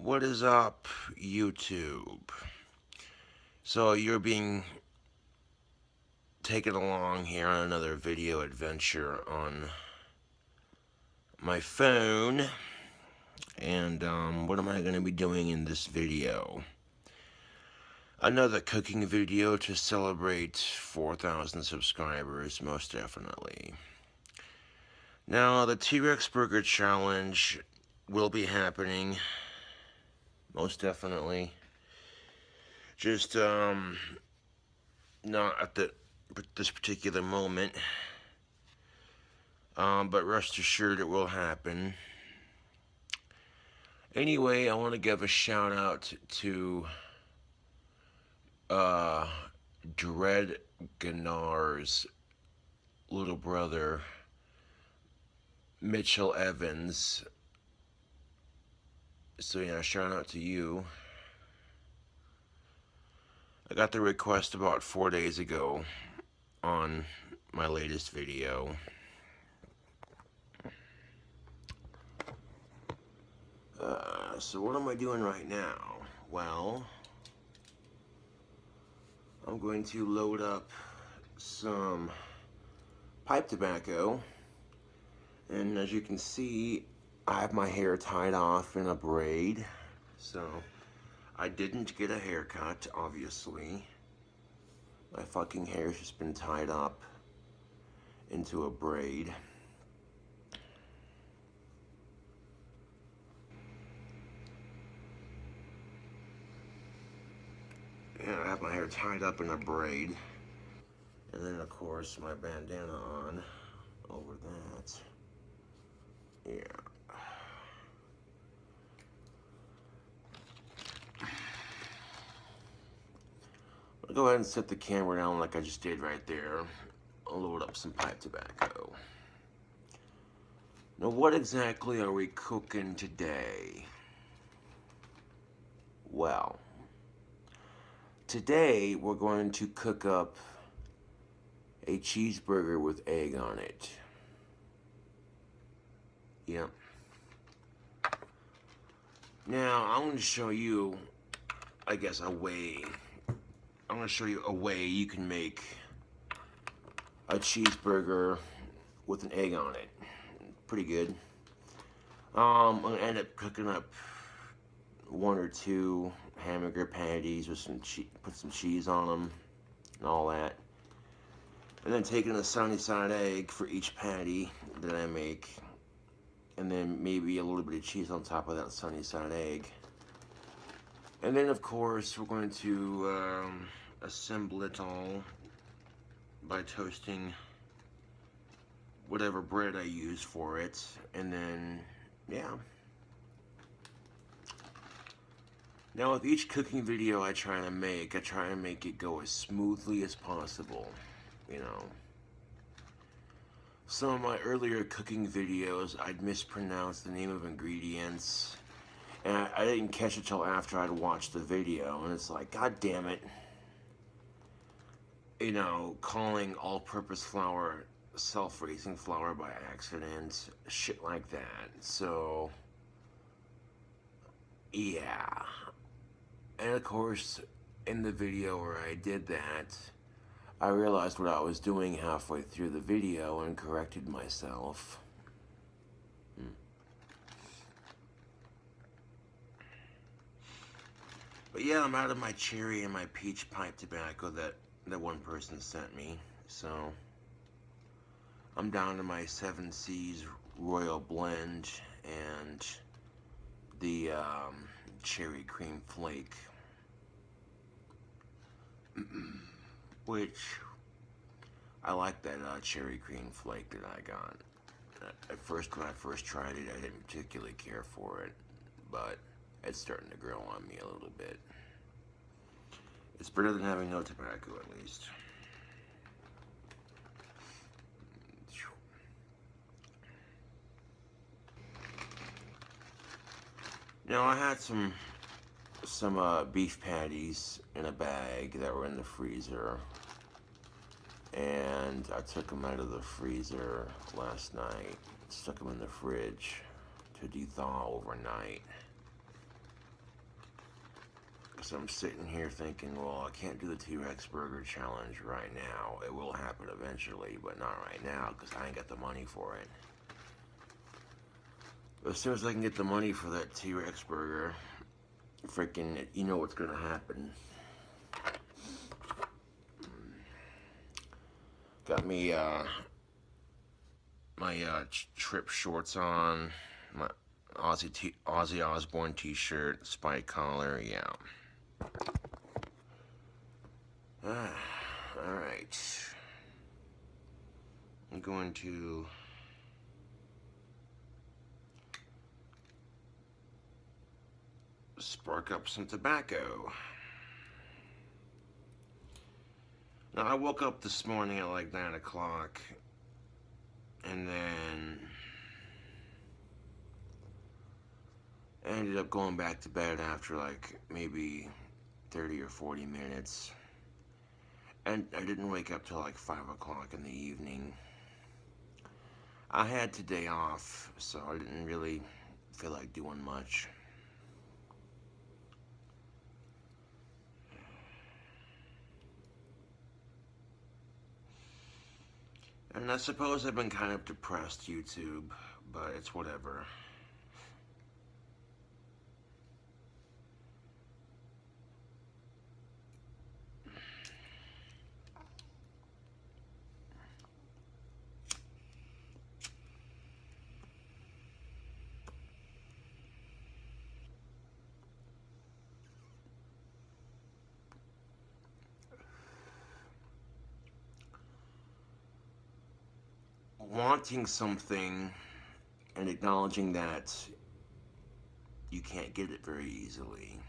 What is up, YouTube? So you're being taken along here on another video adventure on my phone. And what am I going to be doing in this video? Another cooking video to celebrate 4,000 subscribers, most definitely. Now, the T-Rex Burger Challenge will be happening, most definitely. Just, not at this particular moment. But rest assured it will happen. Anyway, I want to give a shout out to Dread Gannar's little brother, Mitchell Evans. So yeah, shout out to you. I got the request about 4 days ago on my latest video. So what am I doing right now? Well, I'm going to load up some pipe tobacco, and as you can see, I have my hair tied off in a braid. So I didn't get a haircut, obviously. My fucking hair's just been tied up into a braid. And I have my hair tied up in a braid. And then, of course, my bandana on over that. Yeah. I'll go ahead and set the camera down like I just did right there. I'll load up some pipe tobacco. Now, what exactly are we cooking today? Well, today we're going to cook up a cheeseburger with egg on it. Yep. Now, I'm going to show you, I guess, I'm going to show you a way you can make a cheeseburger with an egg on it. Pretty good. I'm going to end up cooking up 1 or 2 hamburger patties with some put some cheese on them and all that. And then taking a sunny side egg for each patty that I make. And then maybe a little bit of cheese on top of that sunny side egg. And then, of course, we're going to assemble it all by toasting whatever bread I use for it. And then, yeah. Now, with each cooking video I try to make it go as smoothly as possible, you know. Some of my earlier cooking videos, I'd mispronounce the name of ingredients, and I didn't catch it till after I'd watched the video, and it's like, god damn it. You know, calling all-purpose flour self-raising flour by accident, shit like that. So, yeah. And of course, in the video where I did that, I realized what I was doing halfway through the video and corrected myself. But yeah, I'm out of my cherry and my peach pipe tobacco that one person sent me. So I'm down to my 7 Seas Royal Blend and the cherry cream flake. Which, I like that cherry cream flake that I got. At first, when I first tried it, I didn't particularly care for it, but it's starting to grow on me a little bit. It's better than having no tobacco, at least. Now, I had some beef patties in a bag that were in the freezer, and I took them out of the freezer last night, stuck them in the fridge to thaw overnight. So I'm sitting here thinking, well, I can't do the T-Rex burger challenge right now. It will happen eventually, but not right now because I ain't got the money for it. But as soon as I can get the money for that T-Rex burger, freaking, you know what's gonna happen. Got me my trip shorts on, my Ozzy Osbourne t-shirt, spike collar, yeah. Alright. I'm going to spark up some tobacco. Now, I woke up this morning at like 9 o'clock, and then I ended up going back to bed after like maybe 30 or 40 minutes. And I didn't wake up till like 5 o'clock in the evening. I had today off, so I didn't really feel like doing much. And I suppose I've been kind of depressed, YouTube, but it's whatever. Wanting something and acknowledging that you can't get it very easily.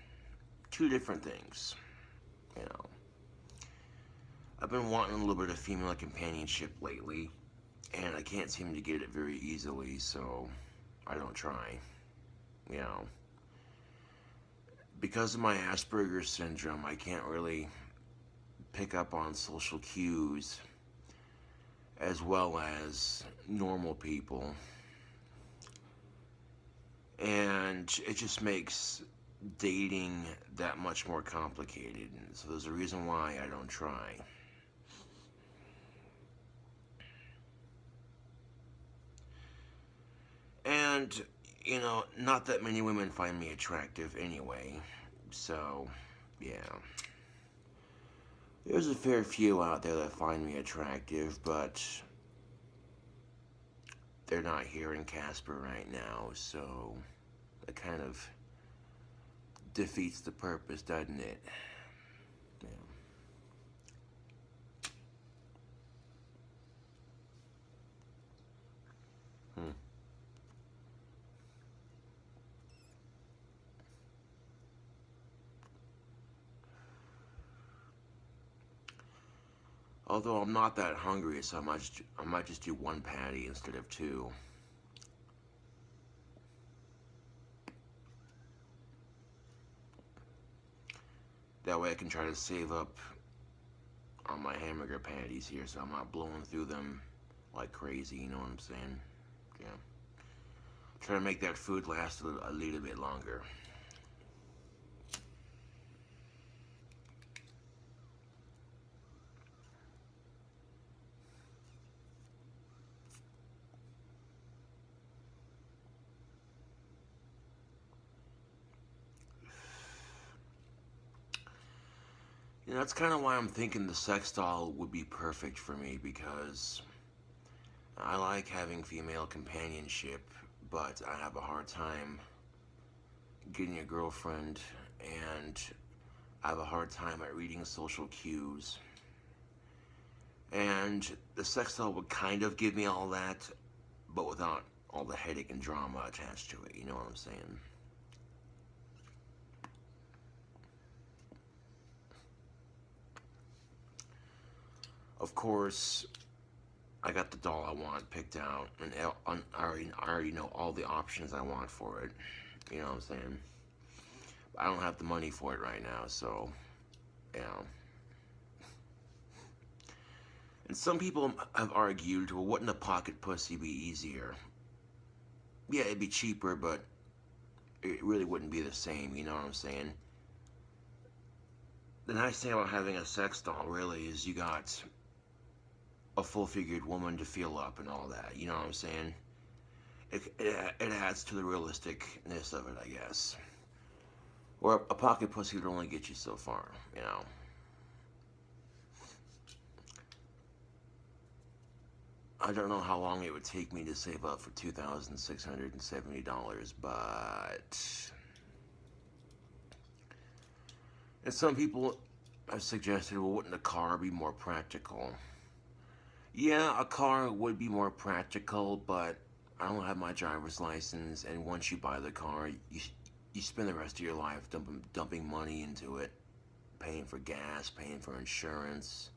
Two different things, you know. I've been wanting a little bit of female companionship lately, and I can't seem to get it very easily, so I don't try, you know. Because of my Asperger's syndrome, I can't really pick up on social cues as well as normal people. And it just makes dating that much more complicated. So there's a reason why I don't try. And, you know, not that many women find me attractive anyway. So, yeah. There's a fair few out there that find me attractive, but they're not here in Casper right now, so it kind of defeats the purpose, doesn't it? Yeah. Although I'm not that hungry, so I might just do one patty instead of two. That way I can try to save up on my hamburger patties here, so I'm not blowing through them like crazy, you know what I'm saying? Yeah. Try to make that food last a little bit longer. You know, that's kind of why I'm thinking the sex doll would be perfect for me, because I like having female companionship, but I have a hard time getting a girlfriend, and I have a hard time at reading social cues. And the sex doll would kind of give me all that, but without all the headache and drama attached to it, you know what I'm saying? Of course, I got the doll I want picked out, and I already know all the options I want for it. You know what I'm saying? I don't have the money for it right now, so, you know. And some people have argued, well, wouldn't a pocket pussy be easier? Yeah, it'd be cheaper, but it really wouldn't be the same, you know what I'm saying? the nice thing about having a sex doll really is you got a full-figured woman to feel up and all that. You know what I'm saying? It adds to the realisticness of it, I guess. Or a pocket pussy would only get you so far, you know. I don't know how long it would take me to save up for $2,670, but... And some people have suggested, well, wouldn't a car be more practical? Yeah, a car would be more practical, but I don't have my driver's license, and once you buy the car, you spend the rest of your life dumping money into it, paying for gas, paying for insurance,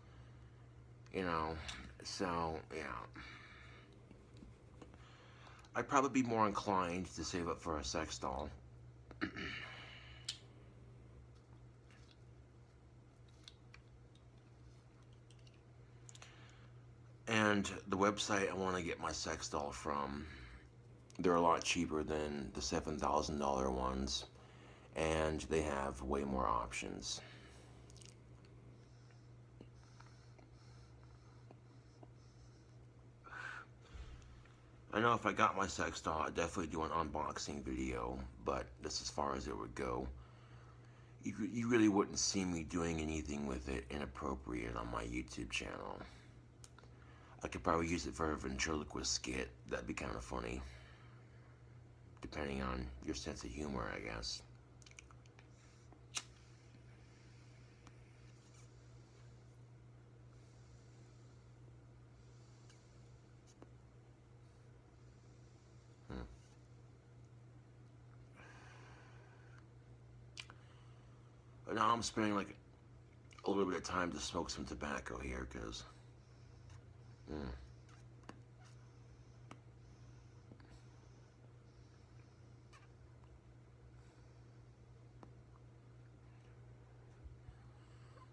you know, so, yeah. I'd probably be more inclined to save up for a sex doll. And the website I want to get my sex doll from, they're a lot cheaper than the $7,000 ones, and they have way more options. I know if I got my sex doll, I'd definitely do an unboxing video, but that's as far as it would go. You really wouldn't see me doing anything with it inappropriate on my YouTube channel. I could probably use it for a ventriloquist skit. That'd be kind of funny. Depending on your sense of humor, I guess. But now I'm spending like a little bit of time to smoke some tobacco here, because...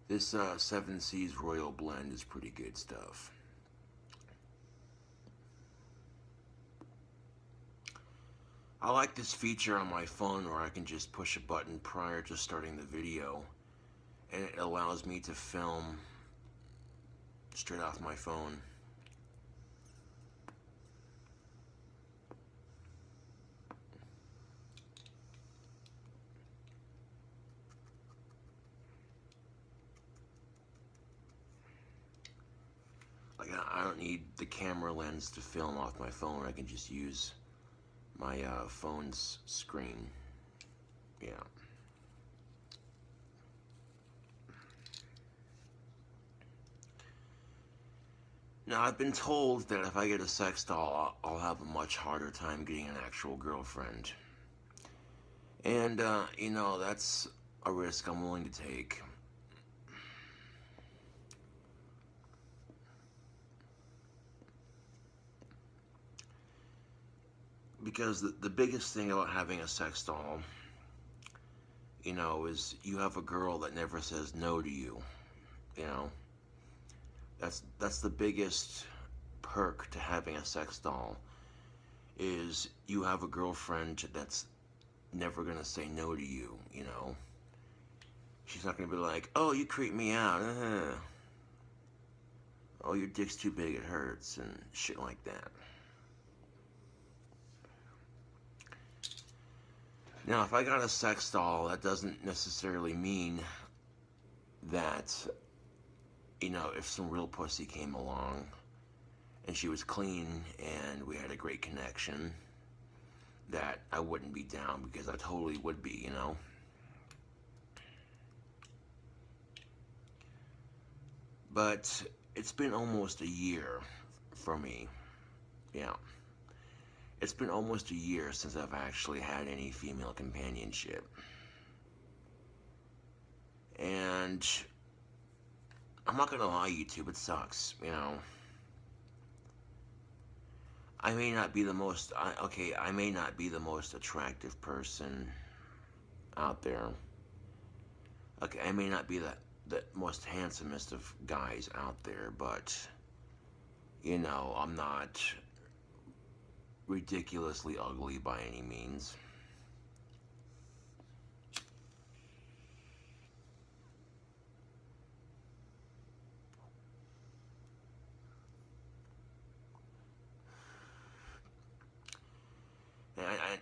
This 7 Seas Royal Blend is pretty good stuff. I like this feature on my phone where I can just push a button prior to starting the video, and it allows me to film straight off my phone. Like, I don't need the camera lens to film off my phone. I can just use my phone's screen. Yeah. Now, I've been told that if I get a sex doll, I'll have a much harder time getting an actual girlfriend. And, you know, that's a risk I'm willing to take. Because the biggest thing about having a sex doll, you know, is you have a girl that never says no to you, you know. That's the biggest perk to having a sex doll, is you have a girlfriend that's never gonna say no to you, you know. She's not gonna be like, oh, you creep me out, oh, your dick's too big, it hurts, and shit like that. Now, if I got a sex doll, that doesn't necessarily mean that, you know, if some real pussy came along and she was clean and we had a great connection, that I wouldn't be down, because I totally would be, you know. But it's been almost a year for me. Yeah. It's been almost a year since I've actually had any female companionship. And I'm not gonna lie, YouTube, it sucks, you know. I may not be the most, I may not be the most attractive person out there. Okay, I may not be the most handsomest of guys out there, but, you know, I'm not ridiculously ugly by any means.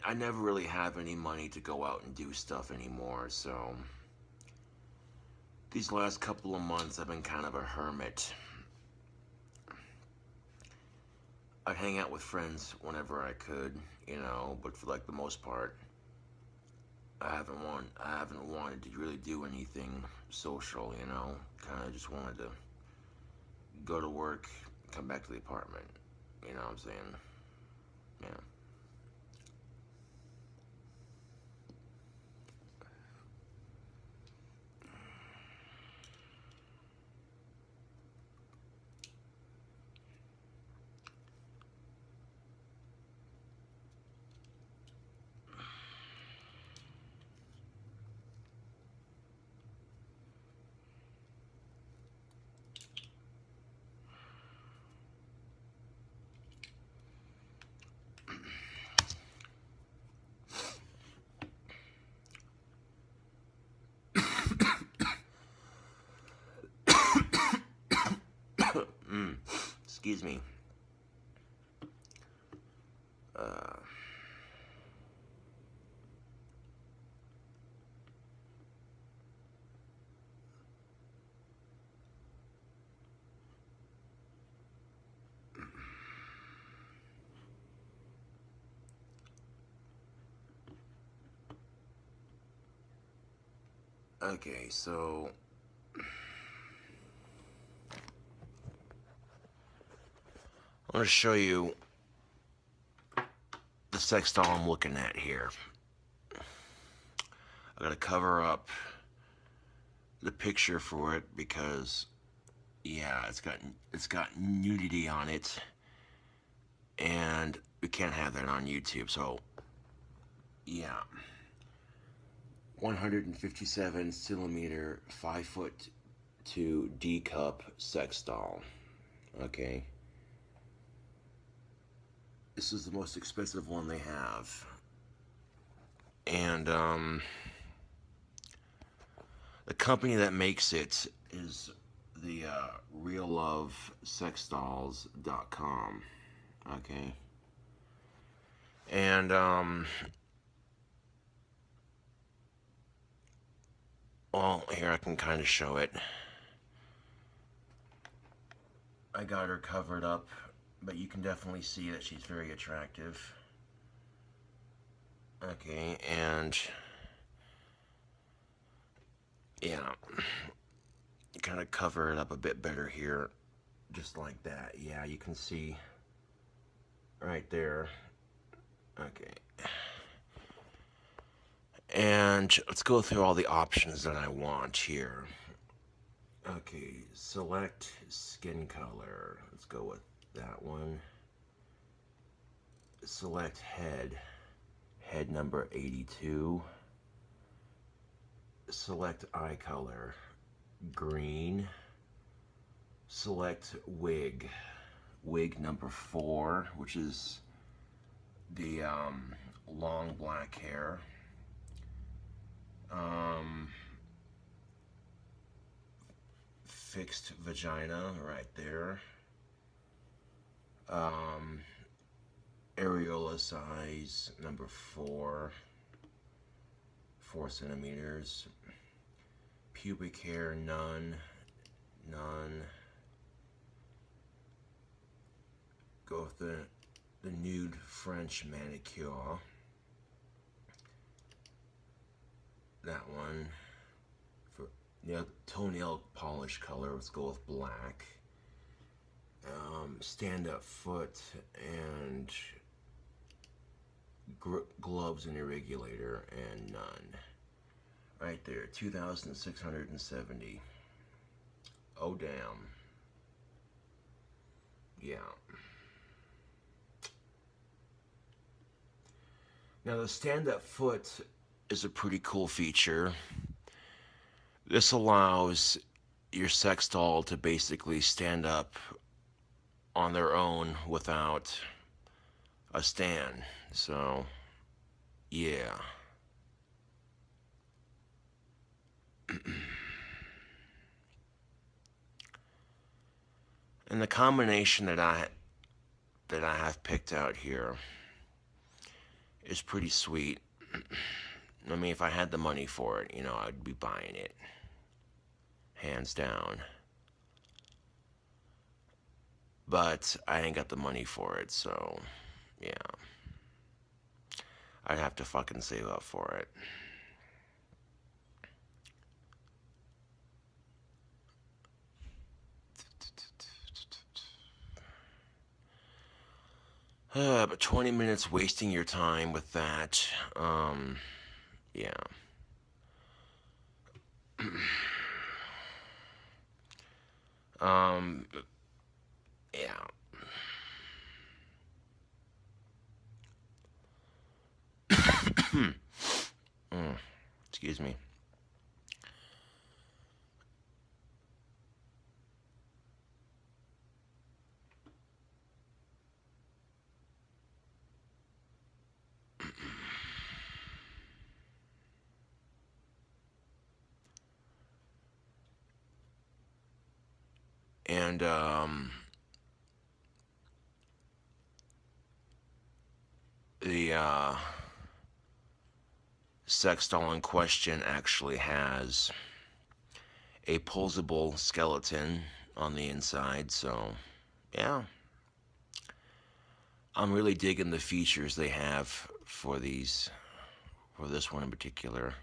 I never really have any money to go out and do stuff anymore, so these last couple of months I've been kind of a hermit. I'd hang out with friends whenever I could, but for like the most part, I haven't wanted to really do anything social, Kind of just wanted to go to work, come back to the apartment. You know what I'm saying? Yeah. Excuse me. Okay, so I want to show you the sex doll I'm looking at here. I gotta cover up the picture for it because, yeah, it's got nudity on it, and we can't have that on YouTube. So, yeah, 157 centimeter, 5'2" D cup sex doll. Okay. This is the most expensive one they have. And the company that makes it is the reallovesexdolls.com. Okay. And well, here I can kind of show it. I got her covered up, but you can definitely see that she's very attractive. Okay, and yeah, kind of cover it up a bit better here, just like that. Yeah, you can see right there. Okay. And let's go through all the options that I want here. Okay, select skin color. Let's go with that one. Select head. Head number 82. Select eye color. Green. Select wig. Wig number 4, which is the long black hair. Fixed vagina right there. Areola size number 4 centimeters. Pubic hair none. Go with the nude French manicure. That one. For toenail polish color, let's go with black. Stand up foot and gloves and irregulator, and none. Right there, 2,670. Oh damn. Yeah. Now the stand up foot is a pretty cool feature. This allows your sex doll to basically stand up on their own without a stand. So, yeah. And the combination that I have picked out here is pretty sweet. I mean, if I had the money for it, you know, I'd be buying it. Hands down. But I ain't got the money for it, so yeah. I'd have to fucking save up for it. But 20 minutes wasting your time with that, yeah. um, yeah. Excuse me. And, the, sex doll in question actually has a posable skeleton on the inside, so, yeah. I'm really digging the features they have for these, for this one in particular.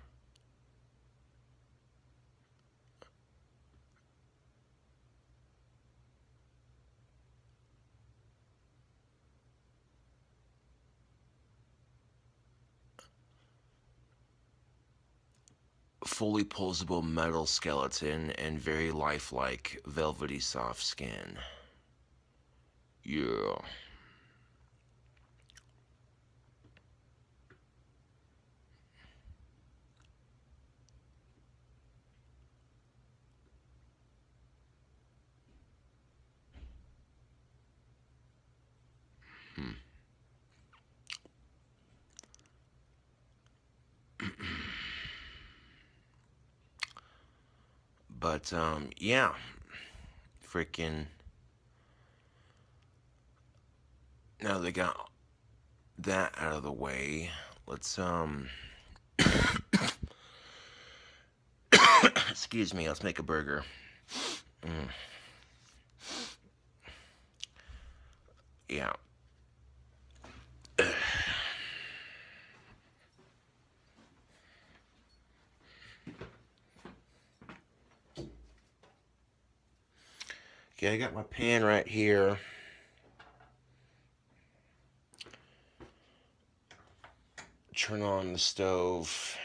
Fully posable metal skeleton and very lifelike, velvety soft skin. Yeah. Hmm. But, yeah. Freaking. Now they got that out of the way. Let's, excuse me, let's make a burger. Mm. Yeah. Okay, I got my pan right here. Turn on the stove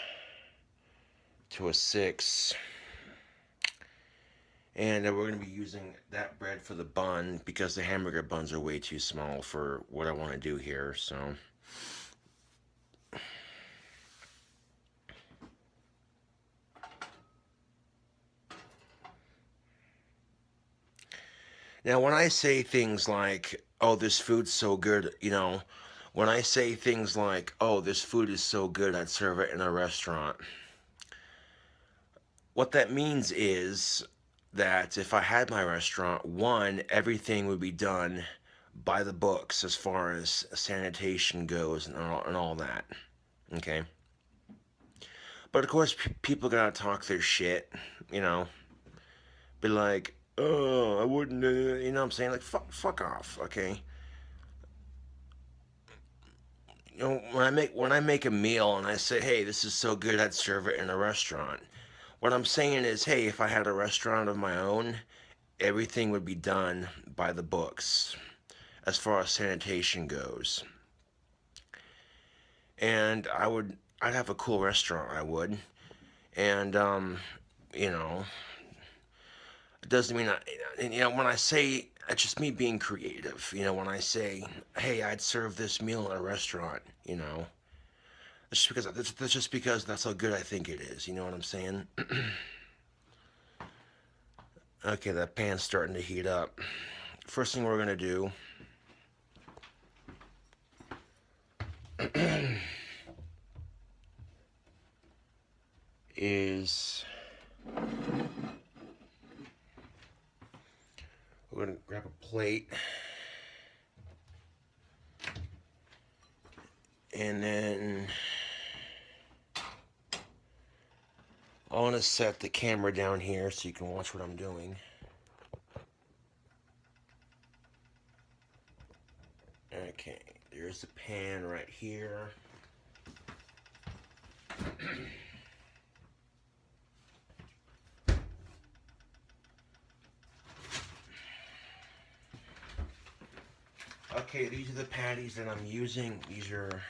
to a 6. And we're going to be using that bread for the bun because the hamburger buns are way too small for what I want to do here, so. Now, when I say things like, oh, this food's so good, you know, when I say things like, oh, this food is so good, I'd serve it in a restaurant, what that means is that if I had my restaurant, one, everything would be done by the books as far as sanitation goes and all that. Okay? But of course, people gotta talk their shit, you know, be like, oh, I wouldn't, you know what I'm saying? Like, fuck off, okay? You know, when I make a meal and I say, hey, this is so good, I'd serve it in a restaurant. What I'm saying is, hey, if I had a restaurant of my own, everything would be done by the books as far as sanitation goes. And I'd have a cool restaurant, I would. And, you know, it doesn't mean you know, when I say, it's just me being creative. You know, when I say, hey, I'd serve this meal in a restaurant, you know, that's just because that's how good I think it is. You know what I'm saying? Okay, that pan's starting to heat up. First thing we're gonna do is we're gonna grab a plate And then I want to set the camera down here so you can watch what I'm doing. Okay, there's the pan right here. Okay, these are the patties that I'm using. These are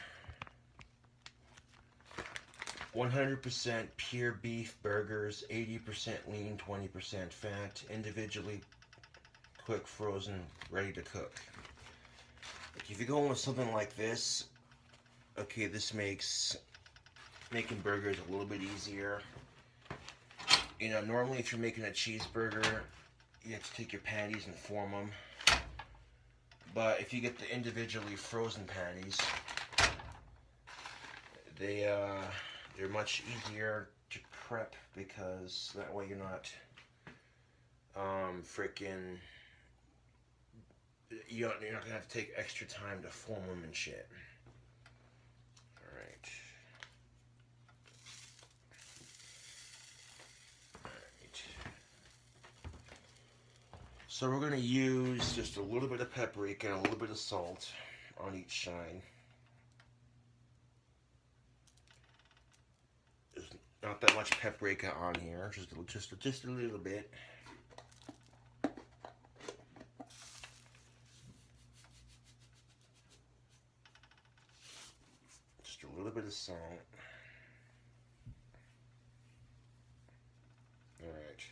100% pure beef burgers, 80% lean, 20% fat, individually quick frozen, ready to cook. If you're going with something like this, okay, this makes making burgers a little bit easier. You know, normally if you're making a cheeseburger, you have to take your patties and form them. But if you get the individually frozen patties, they're much easier to prep because that way you're not you're not gonna have to take extra time to form them and shit. All right. So we're going to use just a little bit of paprika and a little bit of salt on each side. There's not that much paprika on here, just a little bit. Just a little bit of salt. All right.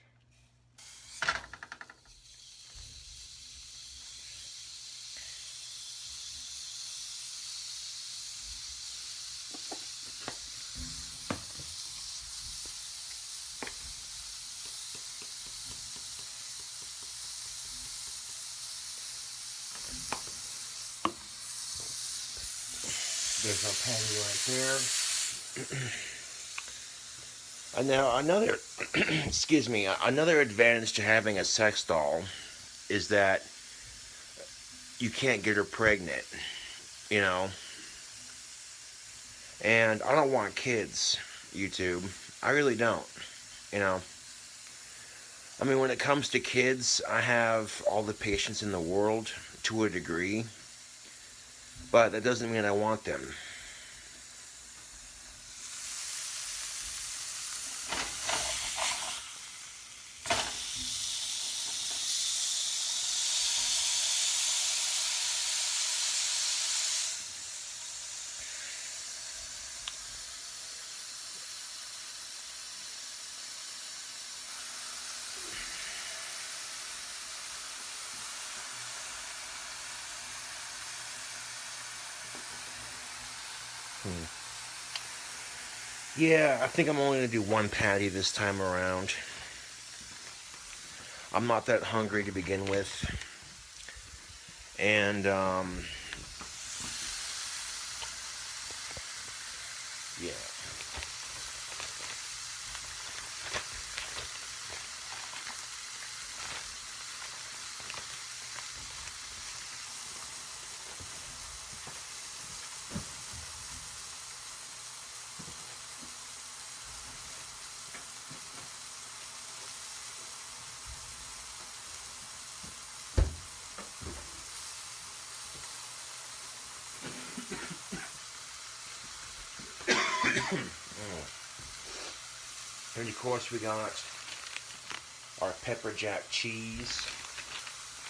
There's our patty right there. And now another, excuse me, another advantage to having a sex doll is that you can't get her pregnant, you know. And I don't want kids, YouTube. I really don't, you know. I mean, when it comes to kids, I have all the patience in the world to a degree. But that doesn't mean I want them. Yeah, I think I'm only going to do one patty this time around. I'm not that hungry to begin with. And, yeah. And of course we got our pepper jack cheese.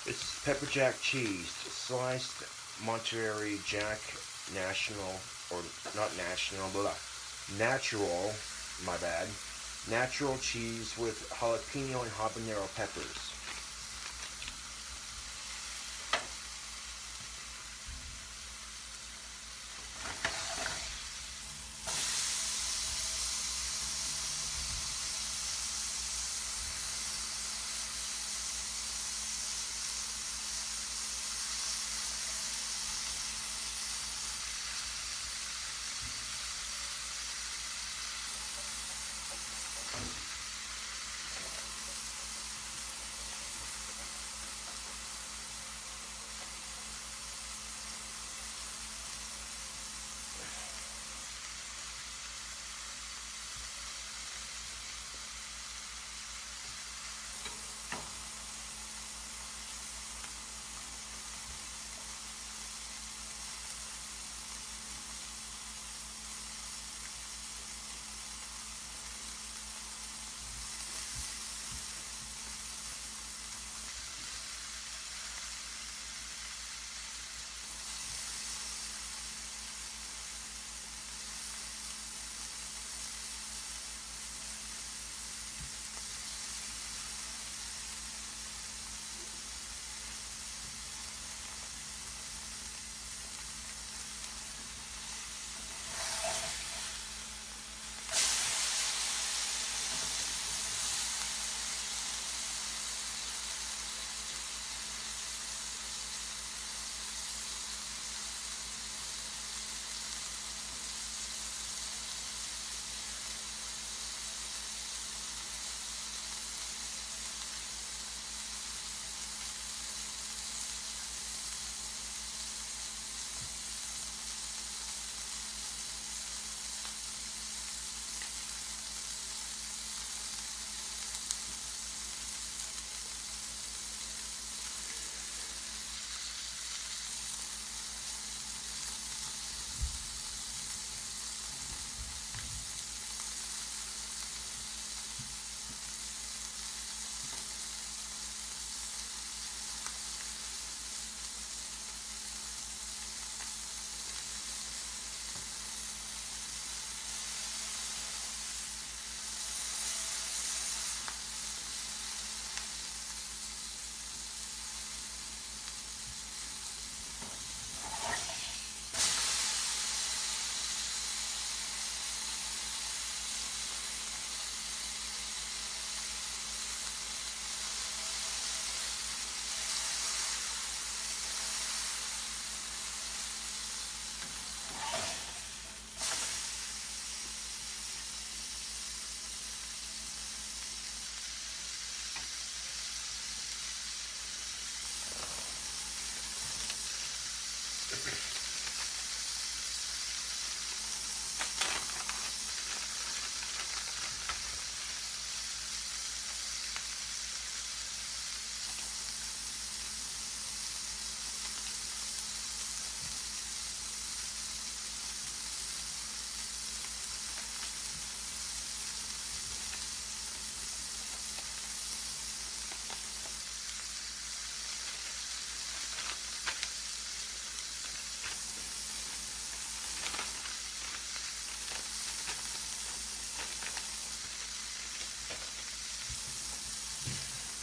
This is pepper jack cheese, sliced Monterey Jack National, or not national, but natural, my bad, natural cheese with jalapeno and habanero peppers.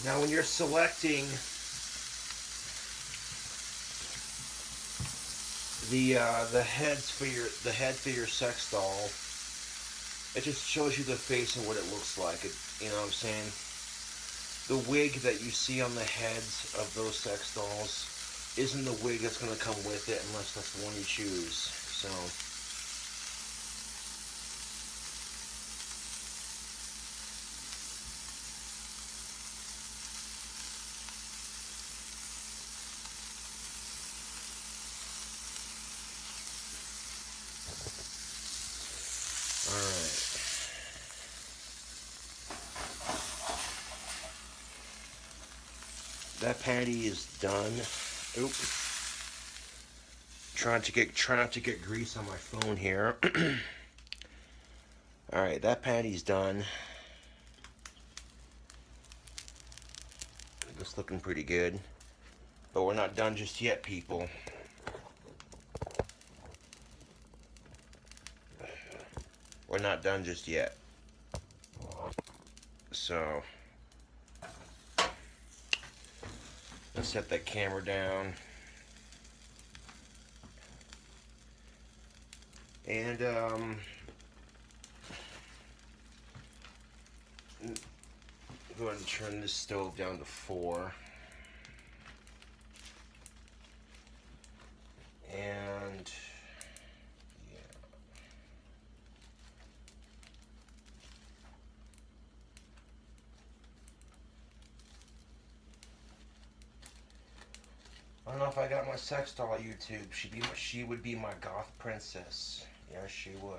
Now, when you're selecting the head for your sex doll, it just shows you the face and what it looks like. You know what I'm saying? The wig that you see on the heads of those sex dolls isn't the wig that's going to come with it unless that's the one you choose. So. Alright. That patty is done. Oop. Try not to get grease on my phone here. Alright, that patty's done. It's looking pretty good. But we're not done just yet, people. We're not done just yet. So let's set that camera down. And go ahead and turn this stove down to 4. And yeah. I don't know if I got my sex doll on YouTube. She would be my goth princess. Yes, she would.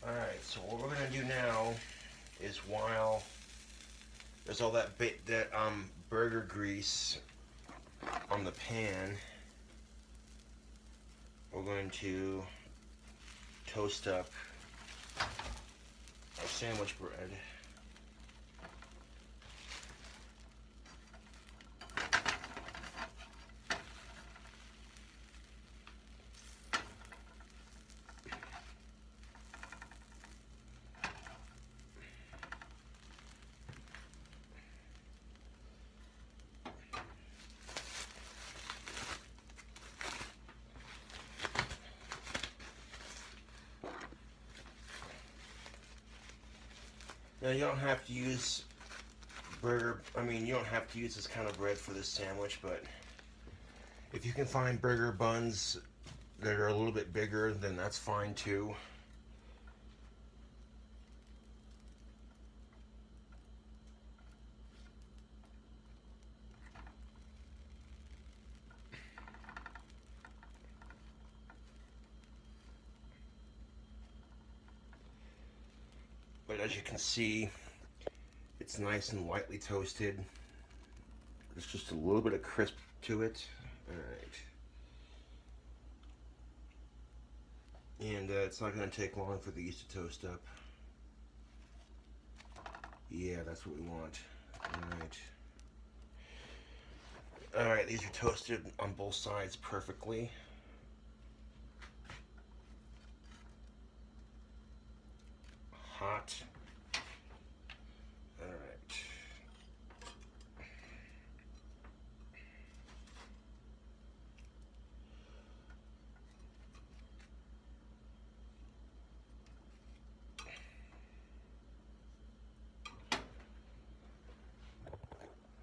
Alright, so what we're gonna do now is, while there's all that burger grease on the pan, we're going to toast up our sandwich bread. Now, you don't have to use you don't have to use this kind of bread for this sandwich, but if you can find burger buns that are a little bit bigger, then that's fine too. But as you can see, it's nice and lightly toasted. There's just a little bit of crisp to it. Alright. And it's not going to take long for these to toast up. Yeah, that's what we want. Alright. Alright, these are toasted on both sides perfectly. Hot. Alright.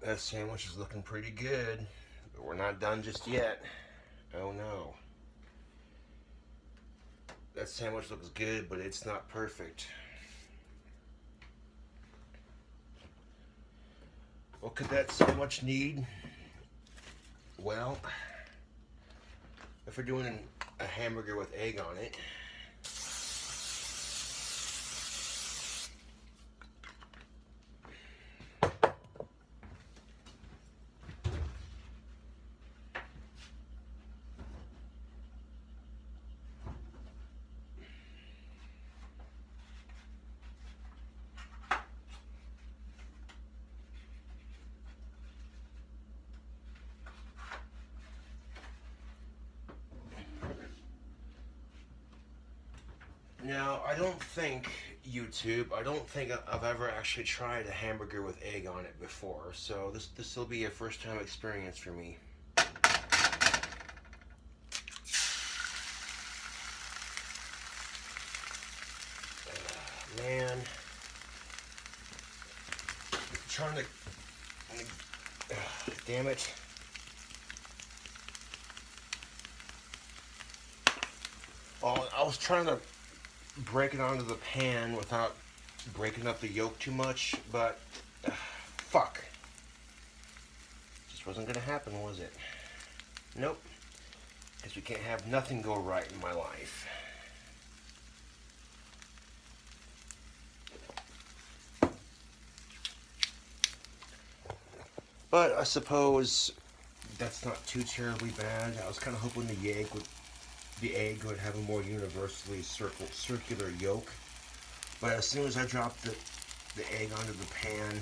That sandwich is looking pretty good, but we're not done just yet. Oh no. That sandwich looks good, but it's not perfect. What could that sandwich need? Well, if we're doing a hamburger with egg on it, Now, I don't think, YouTube, I don't think I've ever actually tried a hamburger with egg on it before, so this will be a first time experience for me. Man, I'm trying to, damn it. Oh, I was trying to break it onto the pan without breaking up the yolk too much, but fuck. Just wasn't gonna happen, was it? Nope. Because we can't have nothing go right in my life. But I suppose that's not too terribly bad. I was kind of hoping the egg would have a more universally circular yolk. But as soon as I dropped the egg onto the pan,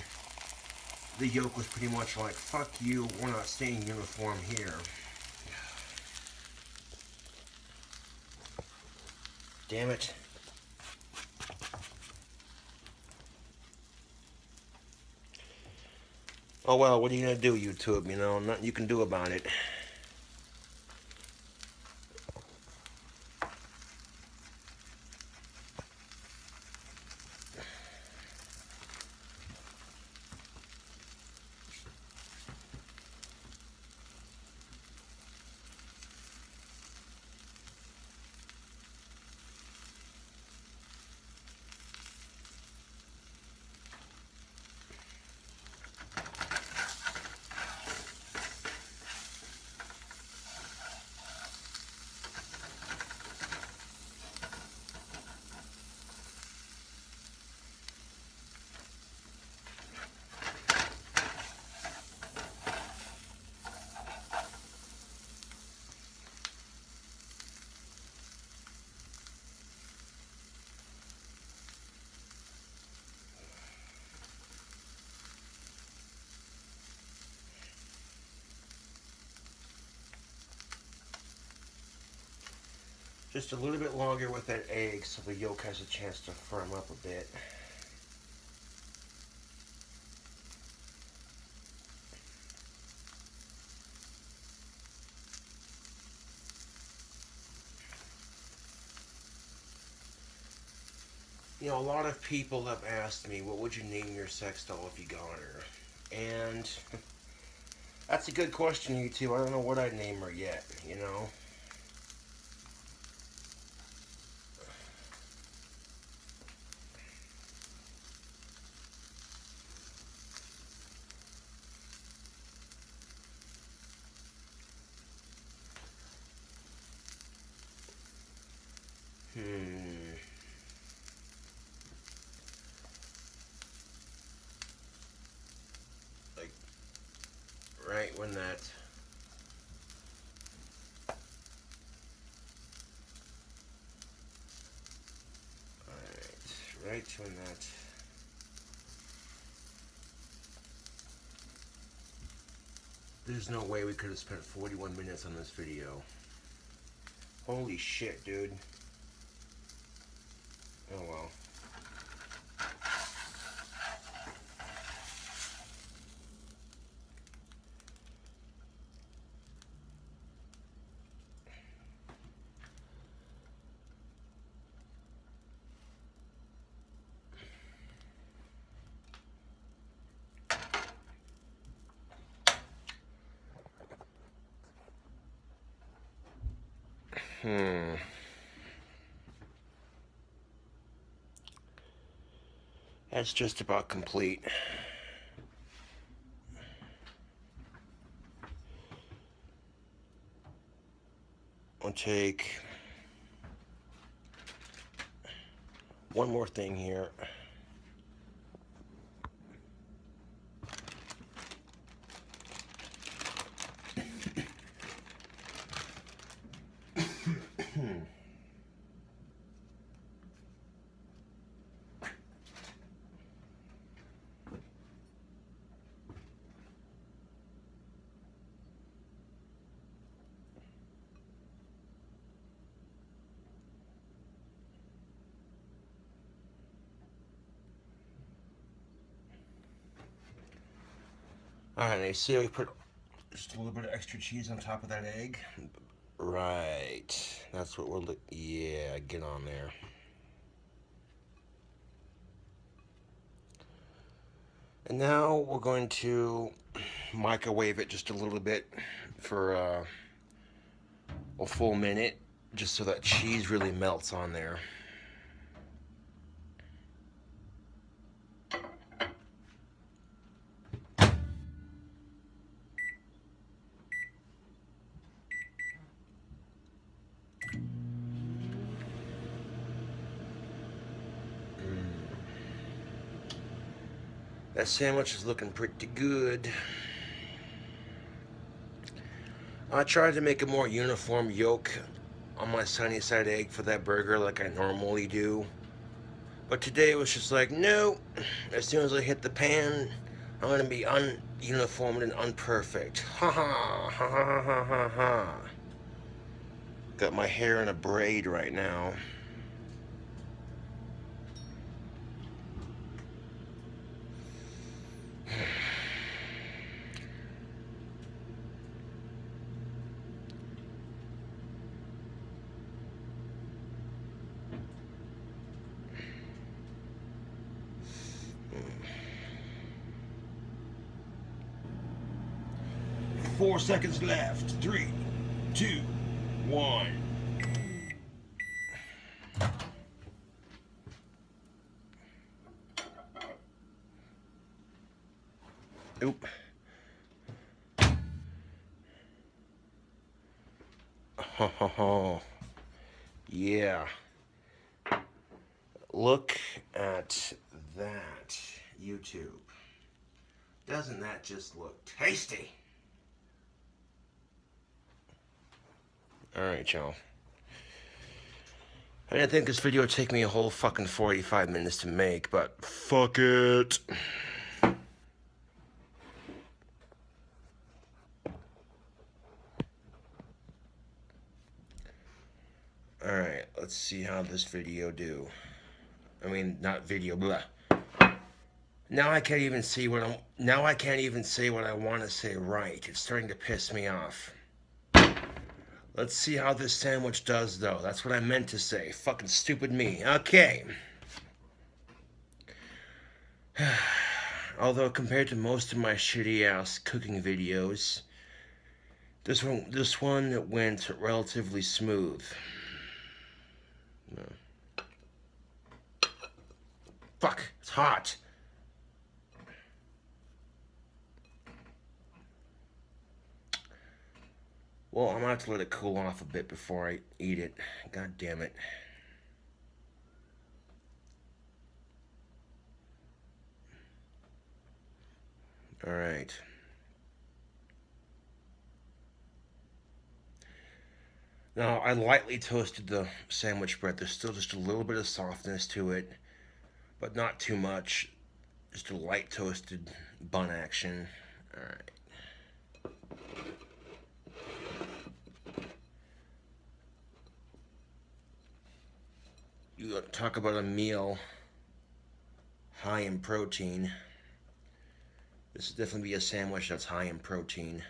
the yolk was pretty much like, fuck you, we're not staying uniform here. Damn it. Oh well, what are you gonna do, YouTube? You know, nothing you can do about it. Just a little bit longer with that egg so the yolk has a chance to firm up a bit. You know, a lot of people have asked me, what would you name your sex doll if you got her? And that's a good question, you two. I don't know what I'd name her yet, you know? Like, right when that... Alright, right when that... There's no way we could have spent 41 minutes on this video. Holy shit, dude. Oh well. That's just about complete. I'll take one more thing here. Alright, and you see we put just a little bit of extra cheese on top of that egg? Right. That's what we're looking. Yeah, get on there. And now we're going to microwave it just a little bit for a full minute, just so that cheese really melts on there. That sandwich is looking pretty good. I tried to make a more uniform yolk on my sunny side egg for that burger like I normally do. But today it was just like, no, as soon as I hit the pan, I'm going to be ununiformed and unperfect. Ha ha, ha ha ha ha ha. Got my hair in a braid right now. 4 seconds left. 3, 2, 1. Oop. Oh, yeah. Look at that, YouTube. Doesn't that just look tasty? Alright, y'all. I didn't think this video would take me a whole fucking 45 minutes to make, but fuck it. Alright, let's see how this video do. I mean, not video, blah. Now I can't even see what I can't even say what I want to say right. It's starting to piss me off. Let's see how this sandwich does, though. That's what I meant to say. Fucking stupid me. Okay. Although compared to most of my shitty ass cooking videos, this one went relatively smooth. No. Fuck, it's hot. Well, I'm gonna have to let it cool off a bit before I eat it. God damn it. Alright. Now, I lightly toasted the sandwich bread. There's still just a little bit of softness to it, but not too much. Just a light toasted bun action. Alright. You talk about a meal high in protein. This would definitely be a sandwich that's high in protein.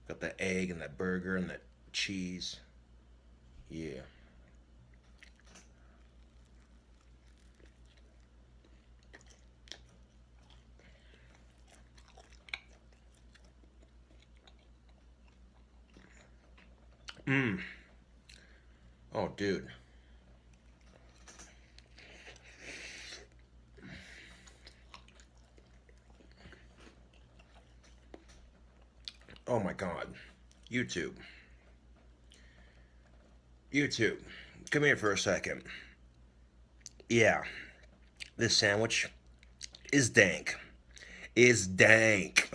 Got that egg and that burger and that cheese. Yeah. Oh, dude. Oh my God. YouTube. YouTube. Come here for a second. Yeah. This sandwich is dank. Is dank.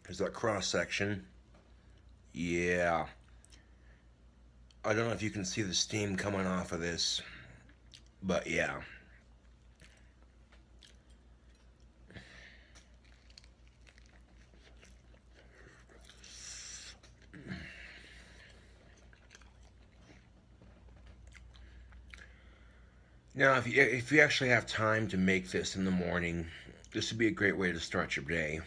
There's that cross section. Yeah. I don't know if you can see the steam coming off of this, but yeah. Now, if you actually have time to make this in the morning, this would be a great way to start your day.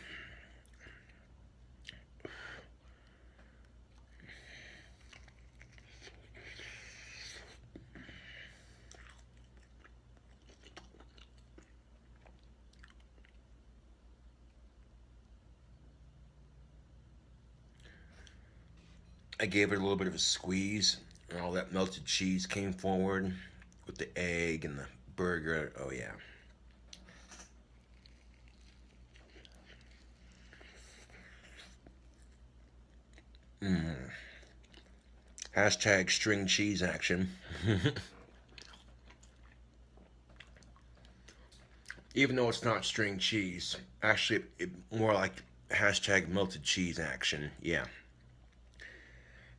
I gave it a little bit of a squeeze, and all that melted cheese came forward with the egg and the burger. Oh, yeah. Hashtag string cheese action. Even though it's not string cheese, actually, more like hashtag melted cheese action. Yeah.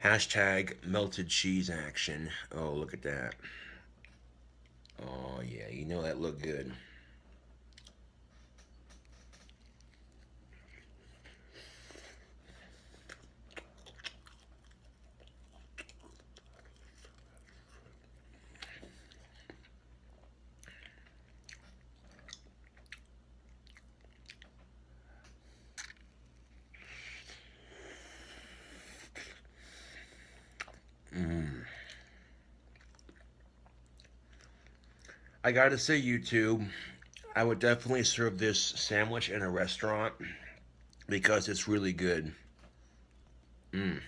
Hashtag melted cheese action. Oh, look at that. Oh, yeah, you know that looked good. I gotta say, YouTube, I would definitely serve this sandwich in a restaurant because it's really good. Mm.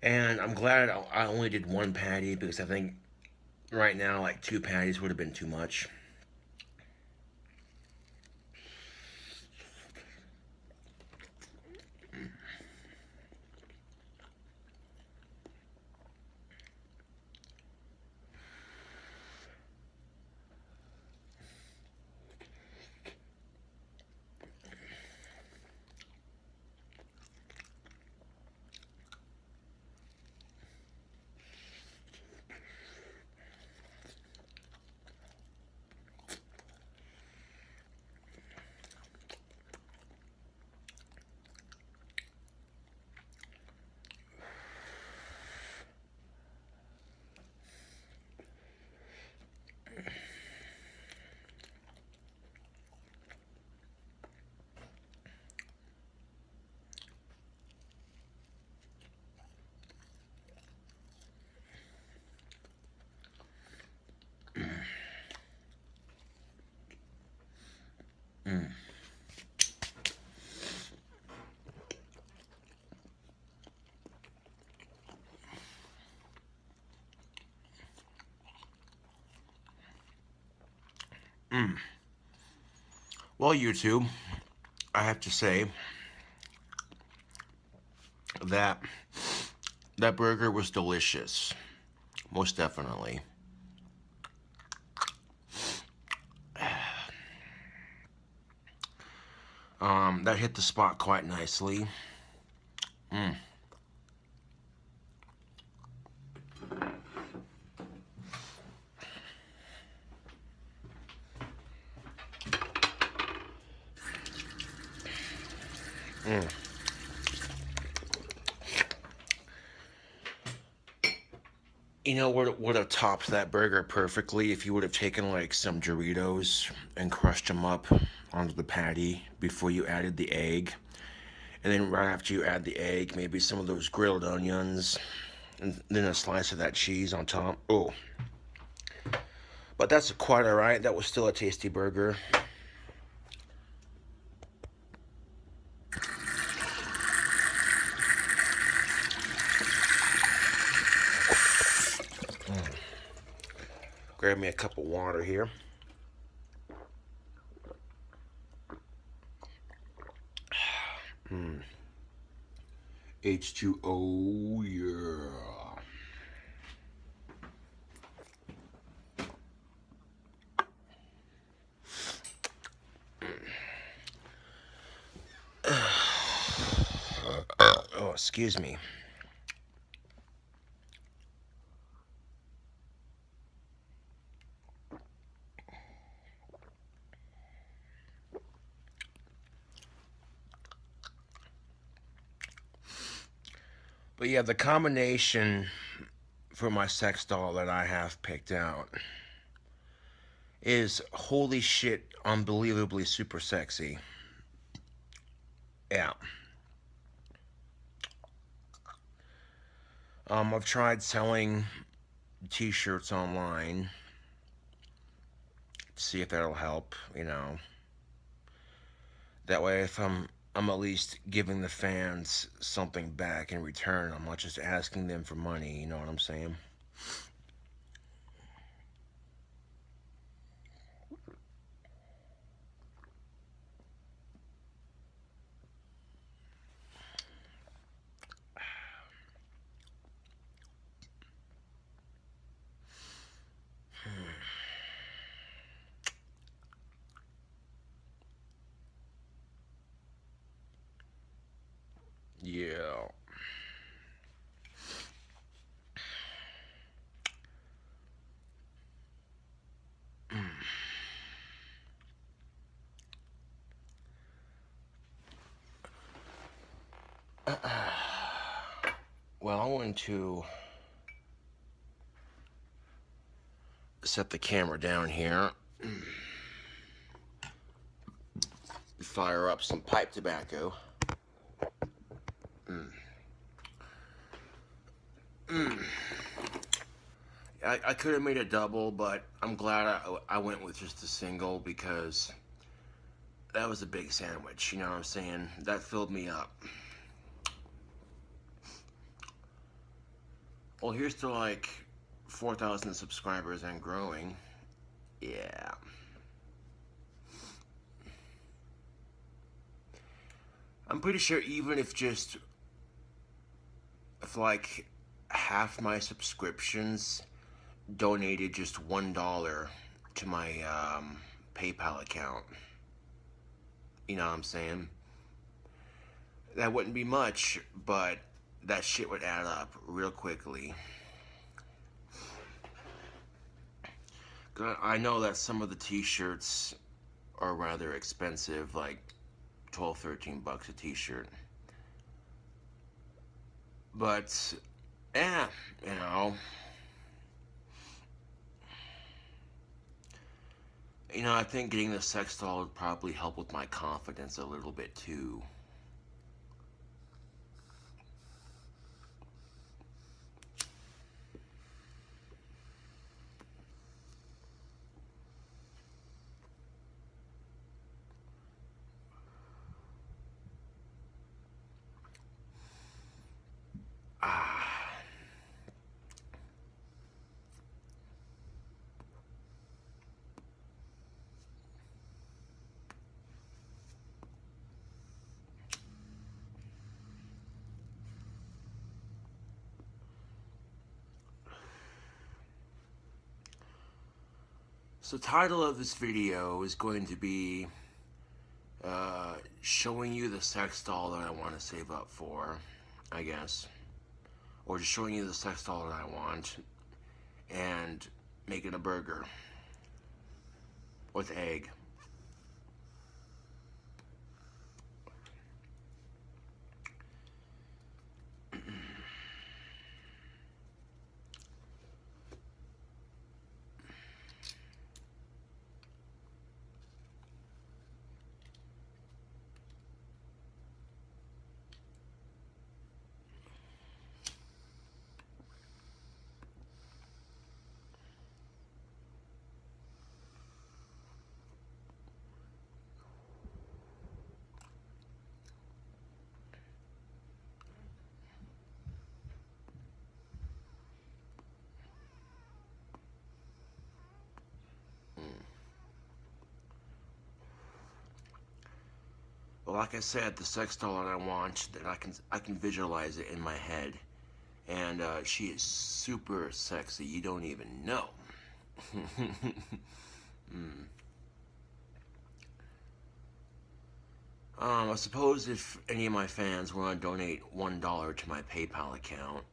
And I'm glad I only did one patty because I think right now, like 2 patties would have been too much. Mm. Mm. Well, YouTube, I have to say that that burger was delicious, most definitely. That hit the spot quite nicely. Mm. Mm. You know what would have topped that burger perfectly if you would have taken like some Doritos and crushed them up onto the patty before you added the egg. And then right after you add the egg, maybe some of those grilled onions and then a slice of that cheese on top. Oh, but that's quite all right. That was still a tasty burger. Grab me a cup of water here. Mm. H2O, yeah. Oh, excuse me. But yeah, the combination for my sex doll that I have picked out is holy shit, unbelievably super sexy. Yeah. I've tried selling t-shirts online to see if that'll help, you know. That way, if I'm at least giving the fans something back in return. I'm not just asking them for money, you know what I'm saying? Yeah. Well, I want to set the camera down here. Fire up some pipe tobacco. I could have made a double, but I'm glad I went with just a single because that was a big sandwich, you know what I'm saying? That filled me up. Well, here's to like 4,000 subscribers and growing. Yeah. I'm pretty sure even if like half my subscriptions donated just $1 to my PayPal account, you know what I'm saying? That wouldn't be much, but that shit would add up real quickly. I know that some of the t-shirts are rather expensive, like 12, 13 bucks a t-shirt. But, yeah, you know. I think getting the sex doll would probably help with my confidence a little bit too. Ah. So the title of this video is going to be showing you the sex doll that I want to save up for, I guess. Or just showing you the sex doll that I want and making a burger with egg. Well, like I said, the sex doll that I want, that I can visualize it in my head, and she is super sexy. You don't even know. I suppose if any of my fans want to donate $1 to my PayPal account,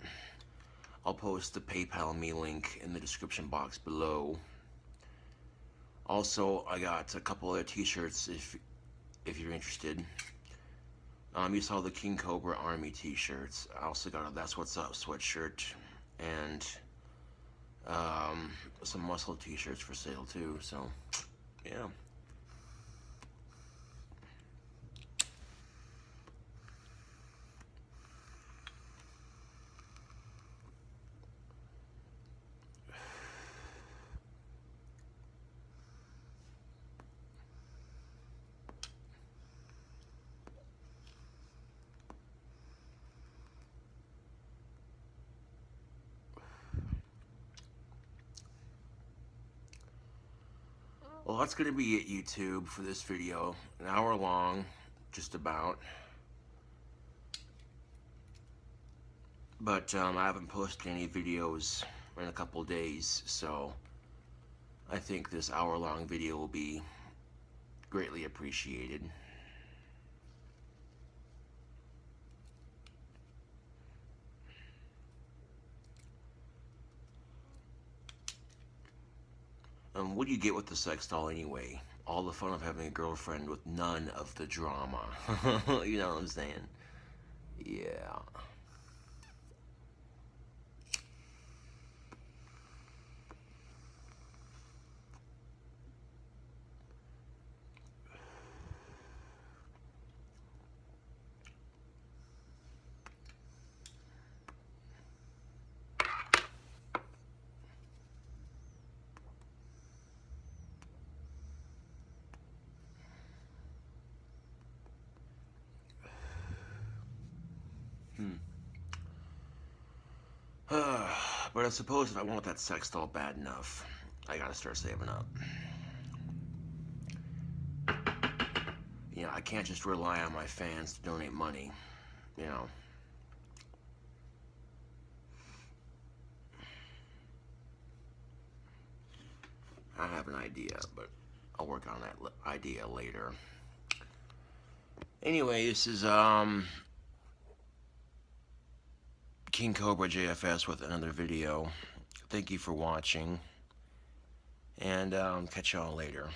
I'll post the PayPal me link in the description box below. Also, I got a couple other t-shirts if you're interested. You saw the King Cobra Army t-shirts. I also got a That's What's Up sweatshirt, and some muscle t-shirts for sale too, so yeah. Well, that's going to be it, YouTube, for this video. An hour long, just about. But I haven't posted any videos in a couple days, so I think this hour-long video will be greatly appreciated. What do you get with the sex doll anyway? All the fun of having a girlfriend with none of the drama. You know what I'm saying? Yeah. But I suppose if I want that sex doll bad enough, I gotta start saving up. You know, I can't just rely on my fans to donate money, you know. I have an idea, but I'll work on that idea later. Anyway, this is KingCobraJFS with another video. Thank you for watching, and catch y'all later.